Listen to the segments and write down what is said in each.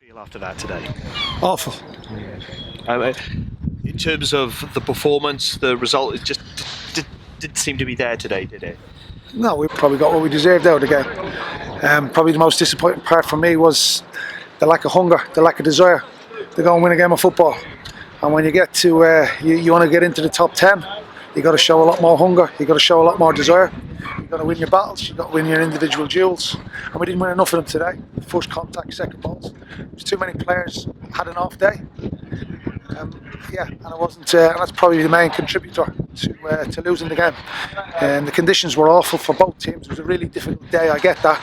Feel after that today? Awful. In terms of the performance, the result, it just didn't seem to be there today, did it? No, we probably got what we deserved out of the game. Probably the most disappointing part for me was the lack of hunger, the lack of desire to go and win a game of football. And when you get to, you want to get into the top 10, you got to show a lot more hunger, you got to show a lot more desire. You've got to win your battles, you've got to win your individual duels. And we didn't win enough of them today. First contact, second balls. There's too many players had an off day. And it wasn't, and that's probably the main contributor to losing the game. And the conditions were awful for both teams. It was a really difficult day, I get that.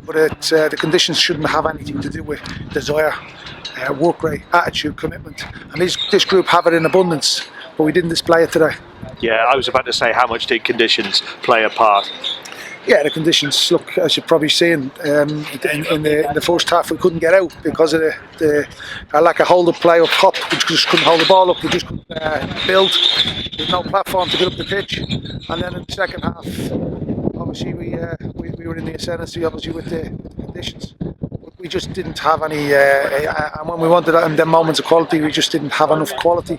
But the conditions shouldn't have anything to do with desire, work rate, attitude, commitment. And this group have it in abundance, but we didn't display it today. Yeah, I was about to say, how much did conditions play a part? Yeah, the conditions, look, as you've probably seen, in the first half we couldn't get out because of the lack of hold of play up top. We just couldn't hold the ball up, we just couldn't build. There's no platform to get up the pitch. And then in the second half, obviously we were in the ascendancy, obviously, with the conditions. We just didn't have any, and when we wanted them moments of quality, we just didn't have enough quality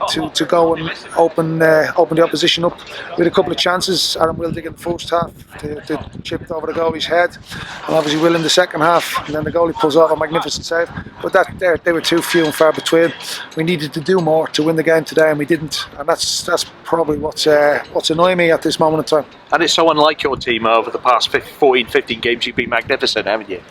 to go and open the opposition up. We had a couple of chances. Aaron Wildig in the first half to chipped over the goalie's head, and obviously Will in the second half, and then the goalie pulls off a magnificent save. But they were too few and far between. We needed to do more to win the game today, and we didn't. And that's probably what's annoying me at this moment in time. And it's so unlike your team over the past 14, 15 games. You've been magnificent, haven't you?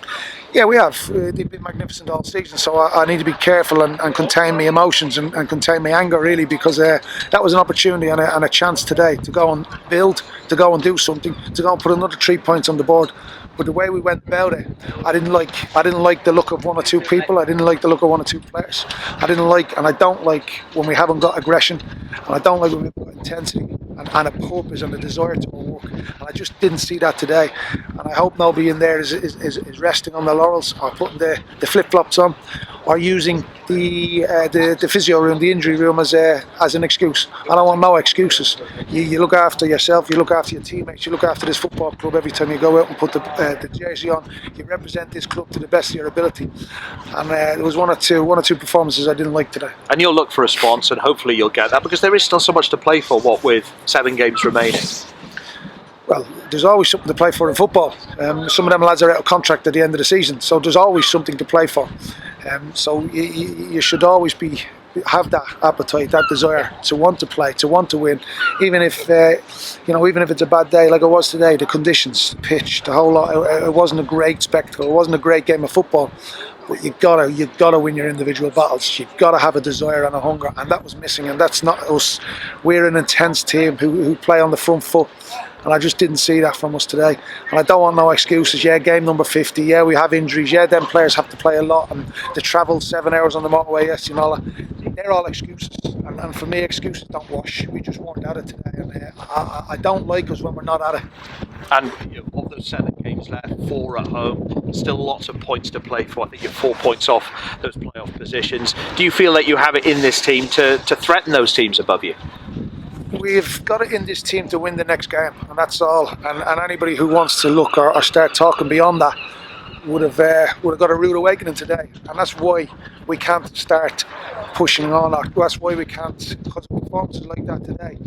Yeah, we have. They've been magnificent all season, so I need to be careful and contain my emotions and contain my anger, really, because that was an opportunity and a chance today to go and build, to go and do something, to go and put another 3 points on the board. But the way we went about it, I didn't like the look of one or two people. I didn't like the look of one or two players. I don't like when we haven't got aggression, and I don't like when we've got intensity and a purpose and a desire to work. And I just didn't see that today. And I hope nobody in there is resting on their laurels or putting the flip-flops on or using the physio room, the injury room as an excuse. I don't want no excuses. You look after yourself, you look after your teammates, you look after this football club every time you go out and put the jersey on. You represent this club to the best of your ability. And there was one or two performances I didn't like today. And you'll look for a response, and hopefully you'll get that, because there is still so much to play for, what with 7 games remaining. Well, there's always something to play for in football. Some of them lads are out of contract at the end of the season, so there's always something to play for. So you should always have that appetite, that desire to want to play, to want to win, even if it's a bad day like it was today. The conditions, the pitch, the whole lot. It wasn't a great spectacle. It wasn't a great game of football. But you've got to win your individual battles. You've got to have a desire and a hunger, and that was missing. And that's not us. We're an intense team who play on the front foot. And I just didn't see that from us today. And I don't want no excuses. Yeah, game number 50. Yeah, we have injuries. Yeah, them players have to play a lot. And they travel 7 hours on the motorway. Yes, you know, they're all excuses. And for me, excuses don't wash. We just weren't at it today. And I don't like us when we're not at it. And of those 7 games left, 4 at home, still lots of points to play for. I think you're 4 points off those playoff positions. Do you feel that you have it in this team to threaten those teams above you? We've got it in this team to win the next game, and that's all. And anybody who wants to look or start talking beyond that would have got a rude awakening today. And that's why we can't start pushing on. That's why we can't, because of performances like that today.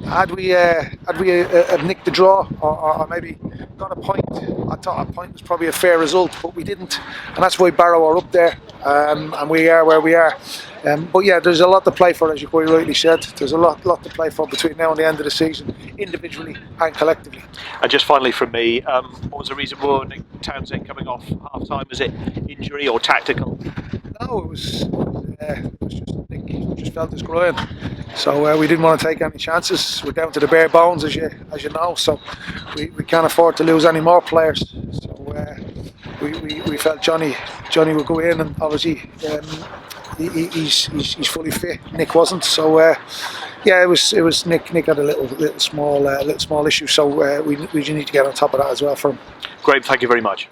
Had we nicked the draw or maybe got a point, I thought a point was probably a fair result, but we didn't. And that's why Barrow are up there, and we are where we are. But yeah, there's a lot to play for, as you quite rightly said. There's a lot to play for between now and the end of the season, individually and collectively. And just finally from me, what was the reason for Nick Townsend coming off half-time? Was it injury or tactical? No, it was just Nick. He just felt his groin, so we didn't want to take any chances. We're down to the bare bones, as you know, so we can't afford to lose any more players. So we felt Johnny would go in, and obviously he's fully fit. Nick wasn't, so yeah, it was Nick. Nick had a little small issue, so we need to get on top of that as well for him. Great, thank you very much.